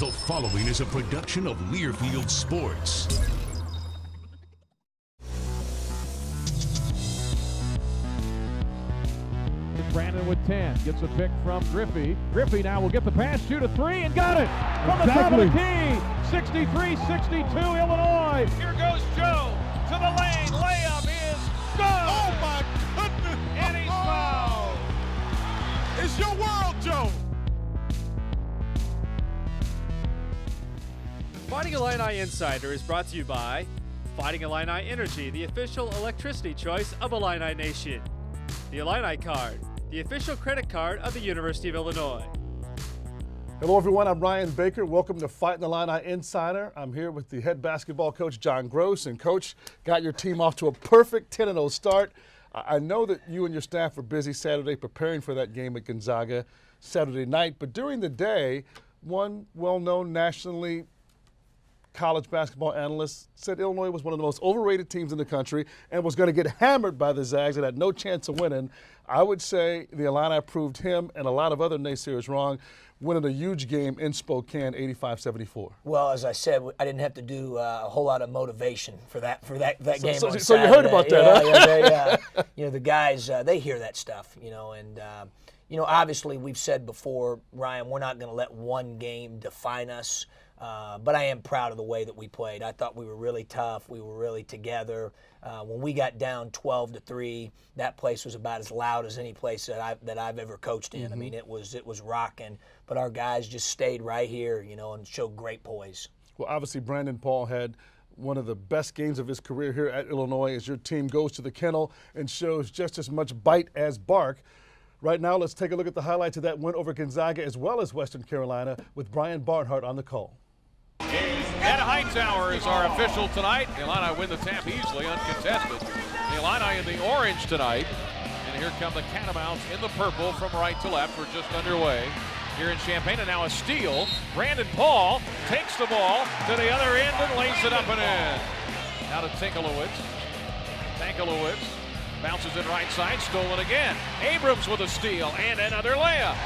The following is a production of Learfield Sports. Brandon with 10, gets a pick from Griffey. Griffey now will get the pass, shoot a three, and got it! From the top of the key, 63-62 Illinois. Here goes Joe to the lane, layup is good! Oh my goodness! And he's fouled! It's your world, Joe! Fighting Illini Insider is brought to you by Fighting Illini Energy, the official electricity choice of Illini Nation. The Illini Card, the official credit card of the University of Illinois. Hello everyone, I'm Ryan Baker. Welcome to Fighting Illini Insider. I'm here with the head basketball coach, John Groce. And Coach, got your team off to a perfect 10-0 start. I know that you and your staff were busy Saturday preparing for that game at Gonzaga Saturday night. But during the day, one well-known nationally college basketball analyst said Illinois was one of the most overrated teams in the country and was going to get hammered by the Zags and had no chance of winning. I would say the Illini proved him and a lot of other naysayers wrong, winning a huge game in Spokane, 85-74. Well, as I said, I didn't have to do a whole lot of motivation for that game. So on you heard about that, huh? Yeah, the guys, they hear that stuff, and obviously we've said before, Ryan, we're not going to let one game define us. But I am proud of the way that we played. I thought we were really tough. We were really together. When we got down 12-3, that place was about as loud as any place that I've ever coached in. I mean, it was rocking. But our guys just stayed right here, and showed great poise. Well, obviously, Brandon Paul had one of the best games of his career here at Illinois as your team goes to the kennel and shows just as much bite as bark. Right now, let's take a look at the highlights of that win over Gonzaga as well as Western Carolina with Brian Barnhart on the call. Ed Hightower is our official tonight. The Illini win the tap easily, uncontested. The Illini in the orange tonight. And here come the Catamounts in the purple from right to left. We're just underway here in Champaign. And now a steal. Brandon Paul takes the ball to the other end and lays it up and in. Now to Tinkelowitz. Bounces it right side, stolen again. Abrams with a steal and another layup.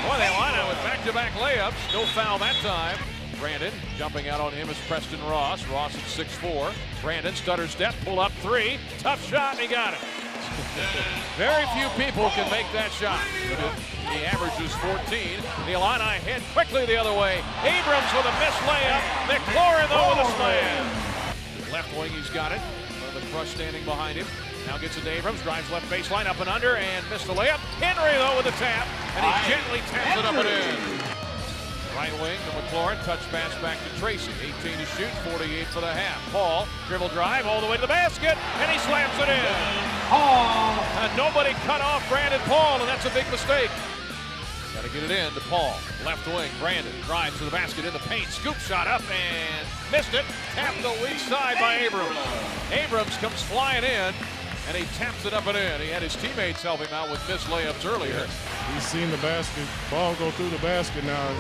Boy, the Illini with back-to-back layups. No foul that time. Brandon jumping out on him is Preston Ross. Ross at 6'4". Brandon stutter step, pull up three. Tough shot, and he got it. Very few people can make that shot. The average is 14. The Illini head quickly the other way. Abrams with a missed layup. McLaurin though with a slam. Left wing, he's got it. The crush standing behind him. Now gets it to Abrams, drives left baseline up and under, and missed the layup. Henry though with a tap, and he gently taps it up and in. Right wing to McLaurin, touch pass back to Tracy. 18 to shoot, 48 for the half. Paul, dribble drive all the way to the basket, and he slams it in. Paul! And nobody cut off Brandon Paul, and that's a big mistake. Got to get it in to Paul. Left wing, Brandon drives to the basket in the paint. Scoop shot up and missed it. Tapped the weak side by Abrams. Abrams comes flying in, and he taps it up and in. He had his teammates help him out with missed layups earlier. He's seen the ball go through the basket now.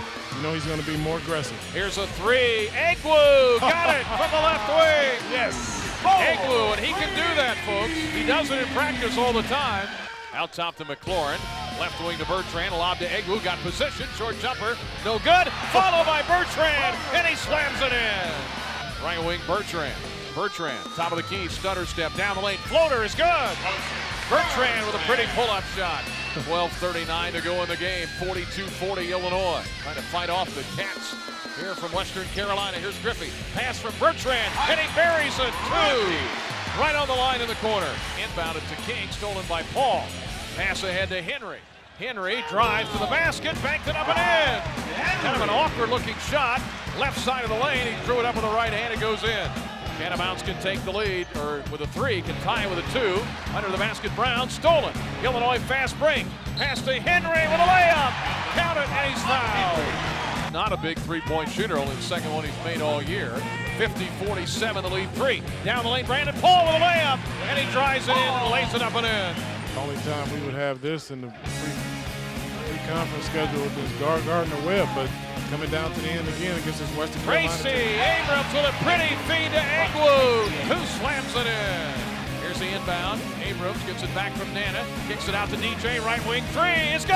He's going to be more aggressive. Here's a three. Egwu got it from the left wing. Yes. Egwu, and he can do that, folks. He does it in practice all the time. Out top to McLaurin. Left wing to Bertrand. Lob to Egwu. Got position. Short jumper. No good. Followed by Bertrand, and he slams it in. Right wing Bertrand, top of the key, stutter step, down the lane, floater is good! Bertrand with a pretty pull-up shot. 12:39 to go in the game, 42-40 Illinois. Trying to fight off the Cats here from Western Carolina. Here's Griffey, pass from Bertrand, and he buries a two! Right on the line in the corner. Inbounded to King, stolen by Paul. Pass ahead to Henry. Henry drives to the basket, banked it up and in! Kind of an awkward-looking shot. Left side of the lane, he threw it up with the right hand, it goes in. Catamounts can take the lead, or with a three, can tie with a two. Under the basket, Brown, stolen. Illinois fast break. Pass to Henry with a layup. Count it, and he's fouled. Not a big three-point shooter, only the second one he's made all year. 50-47, the lead three. Down the lane, Brandon Paul with a layup, and he drives it in and lays it up and in. The only time we would have this in the pre-conference schedule with this Gardner-Webb, but coming down to the end again against this Western Carolina Tracy team. Abrams with a pretty feed to Egwu, who slams it in. Here's the inbound. Abrams gets it back from Nana, kicks it out to DJ, right wing three, it's good!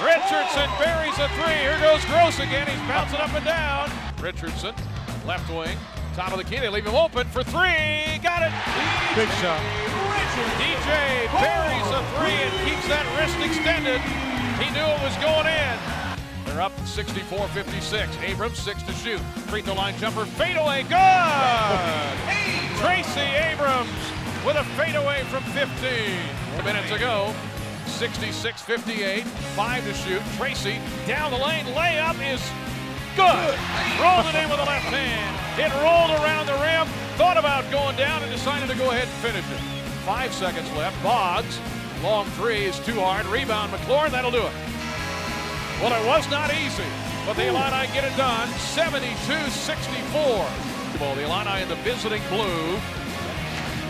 Richardson buries a three. Here goes Groce again. He's bouncing up and down. Richardson, left wing, top of the key. They leave him open for three. Got it. Big shot. DJ buries a three and keeps that wrist extended. He knew it was going in. They're up 64-56. Abrams, 6 to shoot. Free throw line jumper, fadeaway, good! Tracy Abrams with a fadeaway from 15. Minutes ago, 66-58, 5 to shoot. Tracy down the lane, layup is good. Rolled it in with the left hand. It rolled around the rim, thought about going down and decided to go ahead and finish it. 5 seconds left. Boggs, long three is too hard. Rebound McLaurin, that'll do it. Well, it was not easy, but the Illini get it done. 72-64. The Illini in the visiting blue.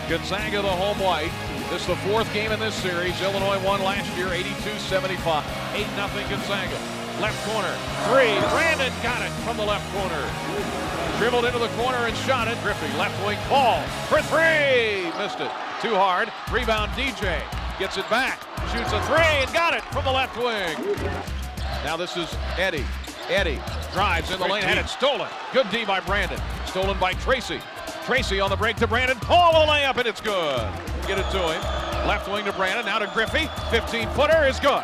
Gonzaga the home white. This is the 4th game in this series. Illinois won last year 82-75. 8-0 Gonzaga. Left corner, three. Brandon got it from the left corner. Dribbled into the corner and shot it. Griffey, left wing, Paul for three. Missed it. Too hard. Rebound DJ. Gets it back. Shoots a three and got it from the left wing. Now this is Eddie. Eddie drives in the lane, had it stolen. Good D by Brandon. Stolen by Tracy. Tracy on the break to Brandon. Paul with a layup, and it's good. Get it to him. Left wing to Brandon. Now to Griffey. 15-footer is good.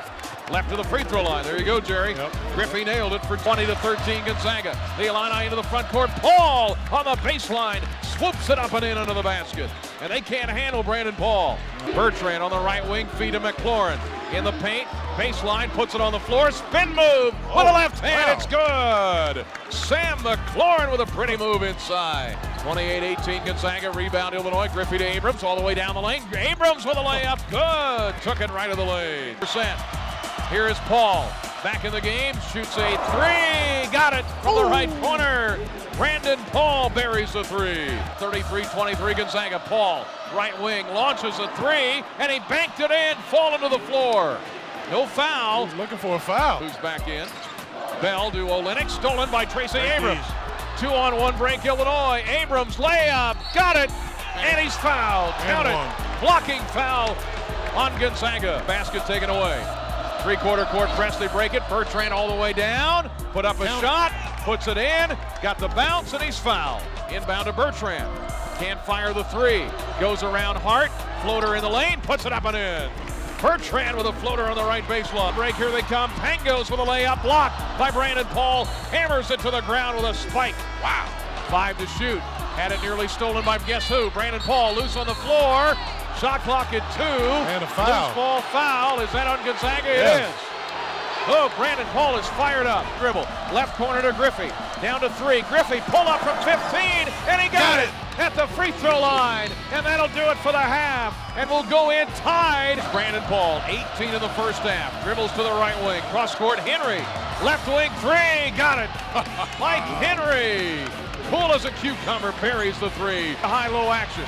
Left to the free throw line. There you go, Jerry. Yep. Griffey nailed it for 20-13 Gonzaga. The Illini into the front court. Paul on the baseline. Swoops it up and in under the basket. And they can't handle Brandon Paul. Bertrand on the right wing. Feed to McLaurin. In the paint. Baseline. Puts it on the floor. Spin move with a left hand. Wow. It's good. Sam McLaurin with a pretty move inside. 28-18 Gonzaga. Rebound Illinois. Griffey to Abrams all the way down the lane. Abrams with a layup. Good. Took it right of the lane. Here is Paul, back in the game, shoots a three, got it from the right corner. Brandon Paul buries the three. 33-23 Gonzaga. Paul, right wing, launches a three, and he banked it in, falling to the floor. No foul. He's looking for a foul. Who's back in? Bell to Olenek, stolen by Tracy Abrams. 2-on-1 break, Illinois. Abrams layup, got it, and he's fouled. Count it. Blocking foul on Gonzaga. Basket taken away. Three-quarter court press, they break it. Bertrand all the way down, put up a shot, puts it in, got the bounce, and he's fouled. Inbound to Bertrand. Can't fire the three. Goes around Hart, floater in the lane, puts it up and in. Bertrand with a floater on the right baseline. Break, here they come. Pangos with a layup, blocked by Brandon Paul. Hammers it to the ground with a spike. Wow. 5 to shoot. Had it nearly stolen by guess who? Brandon Paul loose on the floor. Shot clock at 2. And a foul. Loose ball foul. Is that on Gonzaga? Yes. It is. Oh, Brandon Paul is fired up. Dribble. Left corner to Griffey. Down to 3. Griffey pull up from 15, and he got it at the free throw line. And that'll do it for the half. And we'll go in tied. Brandon Paul, 18 in the first half. Dribbles to the right wing. Cross court, Henry. Left wing, 3. Got it. Mike Henry. Cool as a cucumber, parries the 3. High-low action.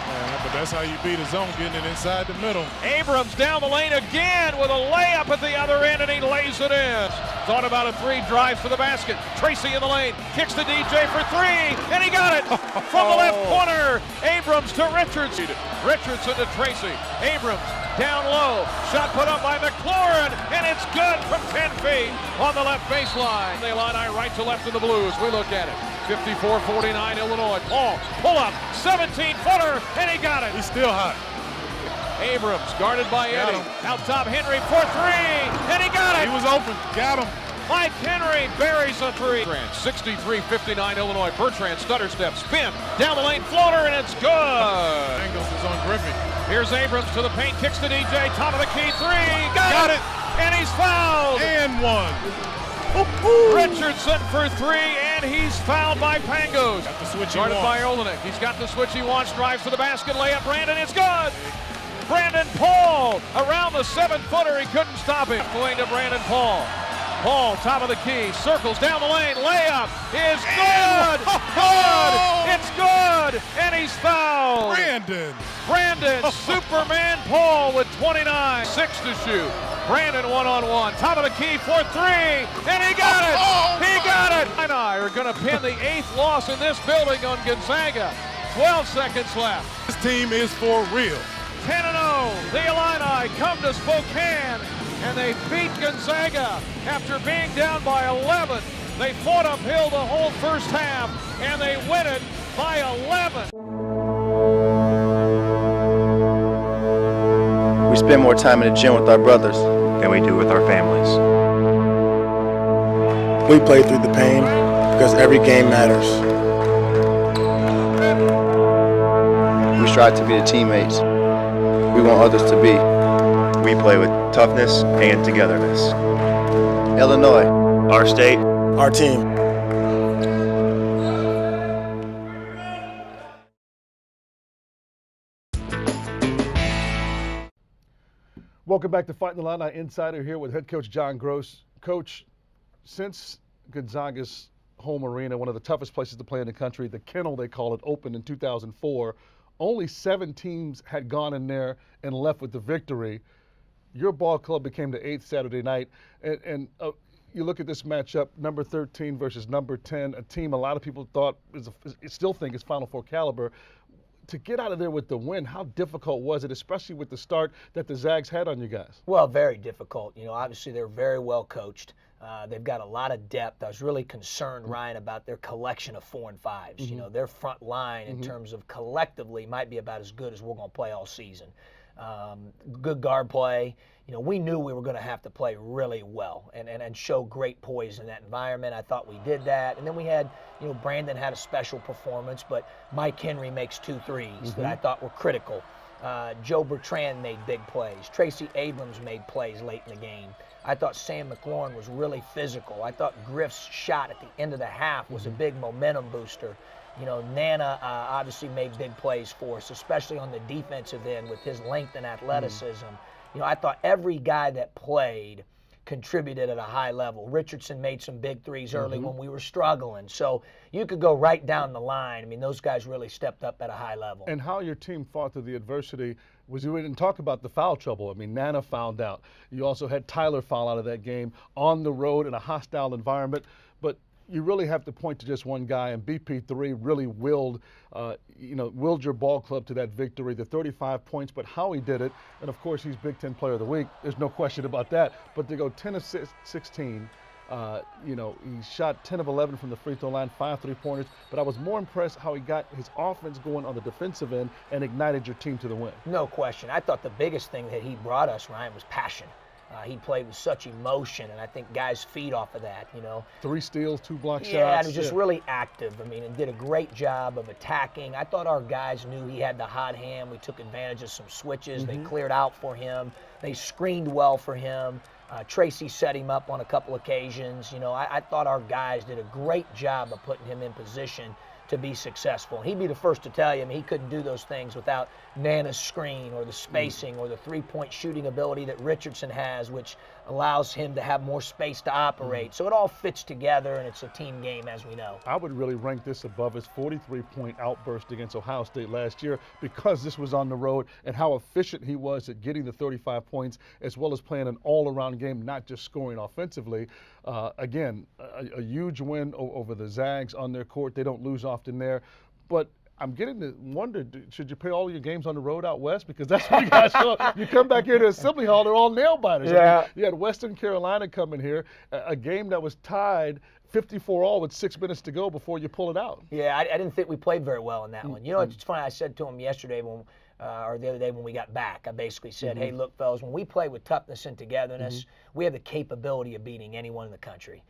Yeah, but that's how you beat a zone, getting it inside the middle. Abrams down the lane again with a layup at the other end, and he lays it in. Thought about a 3, drives to the basket. Tracy in the lane, kicks to DJ for 3, and he got it from the left corner. Abrams to Richardson. Richardson to Tracy. Abrams down low. Shot put up by McLaurin, and it's good from 10 feet on the left baseline. The Illini right to left in the Blues. We look at it. 54-49 Illinois. Paul, pull up, 17-footer, and he got it. He's still hot. Abrams guarded by Eddie. Out top, Henry for 3, and he got it. He was open. Got him. Mike Henry buries a 3. 63-59 Illinois. Bertrand stutter step, spin, down the lane, floater, and it's good. Angles is on Griffey. Here's Abrams to the paint, kicks to DJ, top of the key, 3, got it, and he's fouled. And 1. Richardson for 3, and he's fouled by Pangos. Got the switch he Guarded by wants. Olenek. He's got the switch he wants, drives to the basket, layup, Brandon, it's good. Brandon Paul around the 7-footer, he couldn't stop it. Going to Brandon Paul. Paul, top of the key, circles down the lane, layup is good. Good, it's good, and he's fouled. Brandon, Superman Paul with 29, 6 to shoot. Brandon one-on-one, top of the key for 3, and he got it! He got it! Illini are going to pin the 8th loss in this building on Gonzaga. 12 seconds left. This team is for real. 10-0, the Illini come to Spokane and they beat Gonzaga after being down by 11. They fought uphill the whole first half, and they win it by 11. We spend more time in the gym with our brothers than we do with our families. We play through the pain because every game matters. We strive to be the teammates we want others to be. We play with toughness and togetherness. Illinois, our state, our team. Welcome back to Fighting Illini Insider here with head coach John Groce. Coach, since Gonzaga's home arena, one of the toughest places to play in the country, the Kennel they call it, opened in 2004, only 7 teams had gone in there and left with the victory. Your ball club became the 8th Saturday night, and you look at this matchup, number 13 versus number 10, a team a lot of people thought still think is Final Four caliber. To get out of there with the win, how difficult was it, especially with the start that the Zags had on you guys? Well, very difficult. You know, obviously they're very well coached. They've got a lot of depth. I was really concerned, Ryan, about their collection of 4 and 5s. You know, their front line in terms of collectively might be about as good as we're going to play all season. Good guard play. You know, we knew we were going to have to play really well and show great poise in that environment. I thought we did that. And then we had, you know, Brandon had a special performance, but Mike Henry makes 2 threes that I thought were critical. Joe Bertrand made big plays. Tracy Abrams made plays late in the game. I thought Sam McLaurin was really physical. I thought Griff's shot at the end of the half was a big momentum booster. You know, Nana obviously made big plays for us, especially on the defensive end with his length and athleticism. You know, I thought every guy that played contributed at a high level. Richardson made some big threes early when we were struggling. So you could go right down the line. I mean, those guys really stepped up at a high level. And how your team fought through the adversity was you didn't talk about the foul trouble. I mean, Nana fouled out. You also had Tyler foul out of that game on the road in a hostile environment. But you really have to point to just one guy, and BP3 really willed your ball club to that victory, the 35 points, but how he did it, and of course he's Big Ten Player of the Week, there's no question about that, but to go 10 of 16, he shot 10 of 11 from the free throw line, 5 3-pointers, but I was more impressed how he got his offense going on the defensive end and ignited your team to the win. No question. I thought the biggest thing that he brought us, Ryan, was passion. He played with such emotion, and I think guys feed off of that, you know. 3 steals, 2 block shots. Yeah, he was just really active. I mean, and did a great job of attacking. I thought our guys knew he had the hot hand. We took advantage of some switches. They cleared out for him. They screened well for him. Tracy set him up on a couple occasions. You know, I thought our guys did a great job of putting him in position to be successful. And he'd be the first to tell you, I mean, he couldn't do those things without Nana's screen or the spacing or the 3-point shooting ability that Richardson has, which allows him to have more space to operate. So it all fits together, and it's a team game, as we know. I would really rank this above his 43-point outburst against Ohio State last year because this was on the road and how efficient he was at getting the 35 points as well as playing an all-around game, not just scoring offensively. Again, a huge win over the Zags on their court. They don't lose often there. But I'm getting to wonder, should you play all of your games on the road out west? Because that's what you guys show. You come back here to Assembly Hall, they're all nail-biters. Yeah. I mean, you had Western Carolina coming here, a game that was tied 54-all with 6 minutes to go before you pull it out. Yeah, I didn't think we played very well in that one. You know, it's funny, I said to him yesterday or the other day when we got back, I basically said, hey, look, fellas, when we play with toughness and togetherness, we have the capability of beating anyone in the country.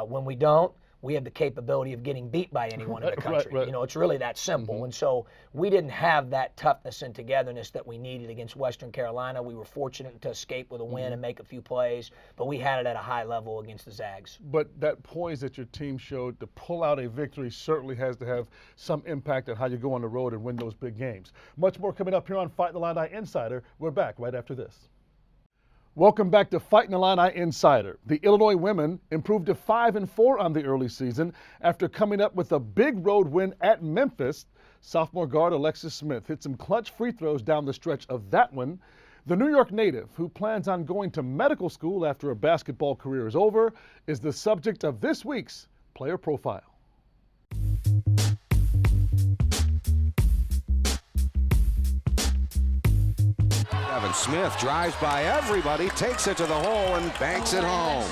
When we don't, we have the capability of getting beat by anyone in the country. Right. You know, it's really that simple. And so we didn't have that toughness and togetherness that we needed against Western Carolina. We were fortunate to escape with a win and make a few plays, but we had it at a high level against the Zags. But that poise that your team showed to pull out a victory certainly has to have some impact on how you go on the road and win those big games. Much more coming up here on Fighting Illini Insider. We're back right after this. Welcome back to Fighting Illini Insider. The Illinois women improved to 5-4 on the early season after coming up with a big road win at Memphis. Sophomore guard Alexis Smith hit some clutch free throws down the stretch of that one. The New York native, who plans on going to medical school after a basketball career is over, is the subject of this week's Player Profile. 7. Smith drives by everybody, takes it to the hole, and banks it home.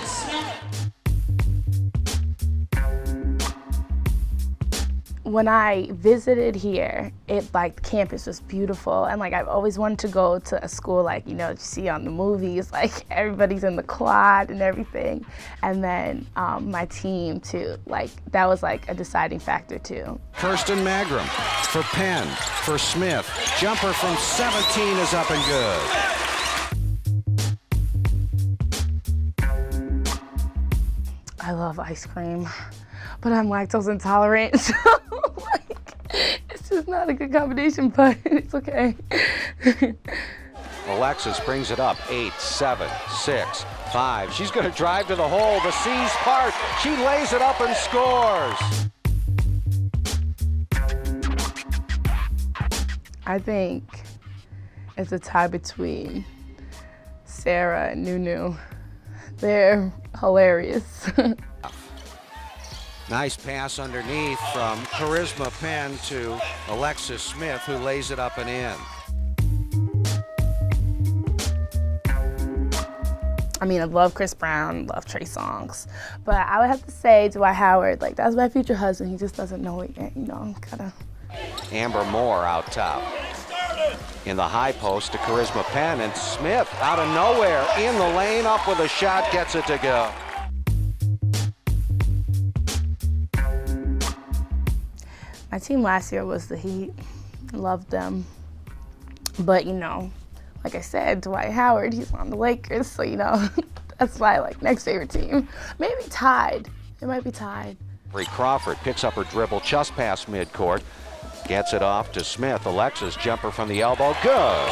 When I visited here, the campus was beautiful, and I've always wanted to go to a school that you see on the movies, everybody's in the quad and everything. And then my team too, that was a deciding factor too. Kirsten Magrum for Penn, for Smith. Jumper from 17 is up and good. I love ice cream, but I'm lactose intolerant, so it's just not a good combination, but it's okay. Alexis brings it up, 8, 7, 6, 5. She's going to drive to the hole. The seas part. She lays it up and scores. I think it's a tie between Sarah and Nunu. They're hilarious. Nice pass underneath from Charisma Penn to Alexis Smith, who lays it up and in. I mean, I love Chris Brown, love Trey Songz, but I would have to say Dwight Howard, that's my future husband. He just doesn't know it yet, gotta. Amber Moore out top. In the high post to Charisma Penn, and Smith out of nowhere in the lane, up with a shot, gets it to go. My team last year was the Heat. Loved them. But, like I said, Dwight Howard, he's on the Lakers, so, that's my, next favorite team. Maybe tied. It might be tied. Bree Crawford picks up her dribble just past midcourt, gets it off to Smith. Alexis jumper from the elbow, good.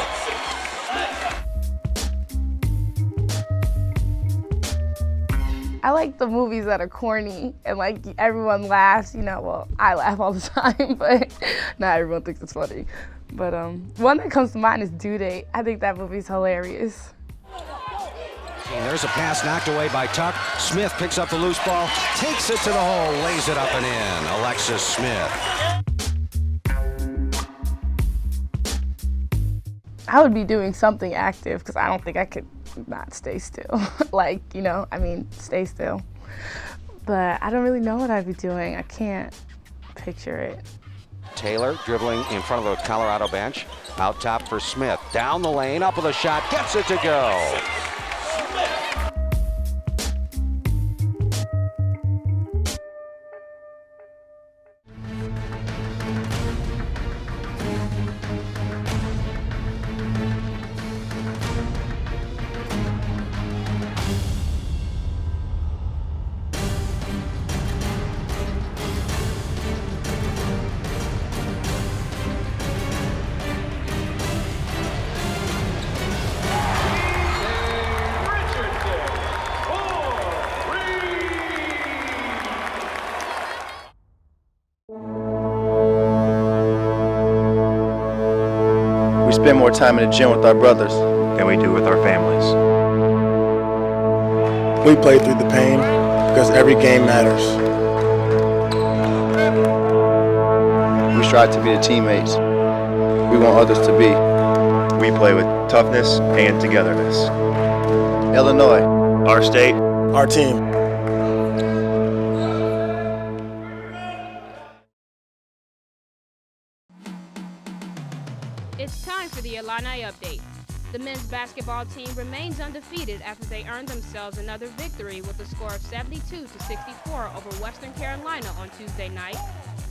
I like the movies that are corny and everyone laughs, well, I laugh all the time, but not everyone thinks it's funny. But one that comes to mind is Due Date. I think that movie's hilarious. And there's a pass knocked away by Tuck. Smith picks up the loose ball, takes it to the hole, lays it up and in. Alexis Smith. I would be doing something active because I don't think I could not stay still. Stay still. But I don't really know what I'd be doing. I can't picture it. Taylor dribbling in front of the Colorado bench. Out top for Smith. Down the lane, up with a shot, gets it to go. We spend more time in the gym with our brothers than we do with our families. We play through the pain because every game matters. We strive to be the teammates we want others to be. We play with toughness and togetherness. Illinois, our state, our team. It's time for the Illini Update. The men's basketball team remains undefeated after they earned themselves another victory with a score of 72-64 over Western Carolina on Tuesday night.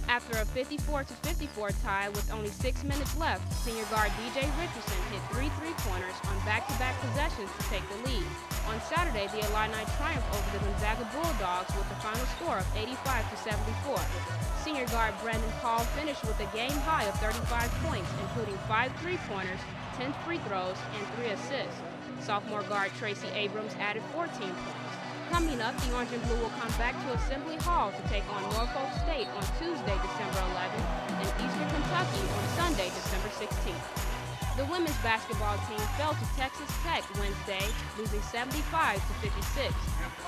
After a 54-54 tie with only 6 minutes left, senior guard DJ Richardson hit 3 three-pointers on back-to-back possessions to take the lead. On Saturday, the Illini triumphed over the Gonzaga Bulldogs with the final score of 85-74. Senior guard Brandon Paul finished with a game-high of 35 points, including 5 three-pointers, 10 free throws, and 3 assists. Sophomore guard Tracy Abrams added 14 points. Coming up, the Orange and Blue will come back to Assembly Hall to take on Norfolk State on Tuesday, December 11th, and Eastern Kentucky on Sunday, December 16th. The women's basketball team fell to Texas Tech Wednesday, losing 75-56.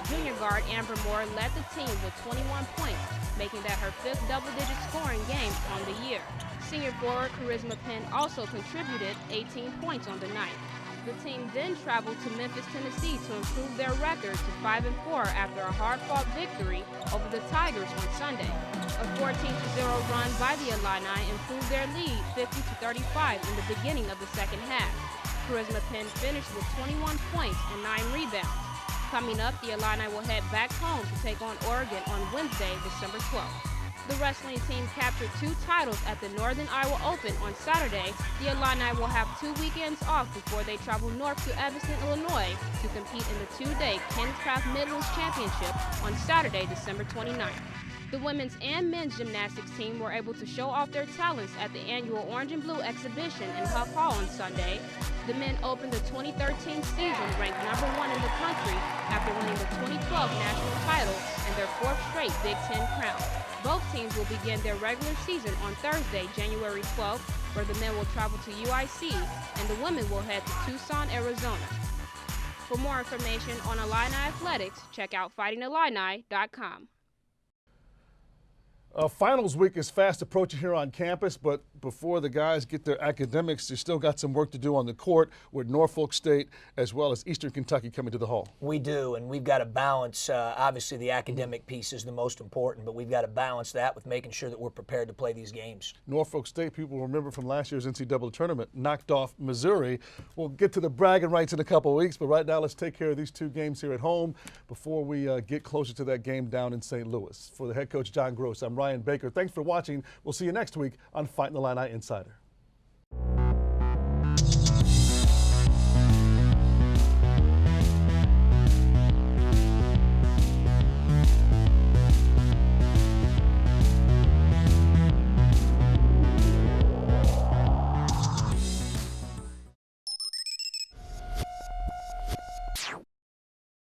Junior guard Amber Moore led the team with 21 points, making that her 5th double-digit scoring game on the year. Senior forward Charisma Penn also contributed 18 points on the night. The team then traveled to Memphis, Tennessee to improve their record to 5-4 after a hard-fought victory over the Tigers on Sunday. A 14-0 run by the Illini improved their lead 50-35 in the beginning of the second half. Charisma Penn finished with 21 points and 9 rebounds. Coming up, the Illini will head back home to take on Oregon on Wednesday, December 12th. The wrestling team captured 2 titles at the Northern Iowa Open on Saturday. The Illini will have 2 weekends off before they travel north to Evanston, Illinois to compete in the 2-day Ken Craft Midlands Championship on Saturday, December 29th. The women's and men's gymnastics team were able to show off their talents at the annual Orange and Blue exhibition in Huff Hall on Sunday. The men opened the 2013 season ranked number 1 in the country after winning the 2012 national title and their 4th straight Big Ten crown. Both teams will begin their regular season on Thursday, January 12th, where the men will travel to UIC and the women will head to Tucson, Arizona. For more information on Illini Athletics, check out fightingillini.com. Finals week is fast approaching here on campus, but before the guys get their academics, they still got some work to do on the court with Norfolk State as well as Eastern Kentucky coming to the Hall. We do, and we've got to balance, obviously the academic piece is the most important, but we've got to balance that with making sure that we're prepared to play these games. Norfolk State, people remember from last year's NCAA tournament, knocked off Missouri. We'll get to the bragging rights in a couple of weeks, but right now let's take care of these 2 games here at home before we get closer to that game down in St. Louis. For the head coach, John Groce, I'm Ryan Baker. Thanks for watching. We'll see you next week on Fighting Illini Insider.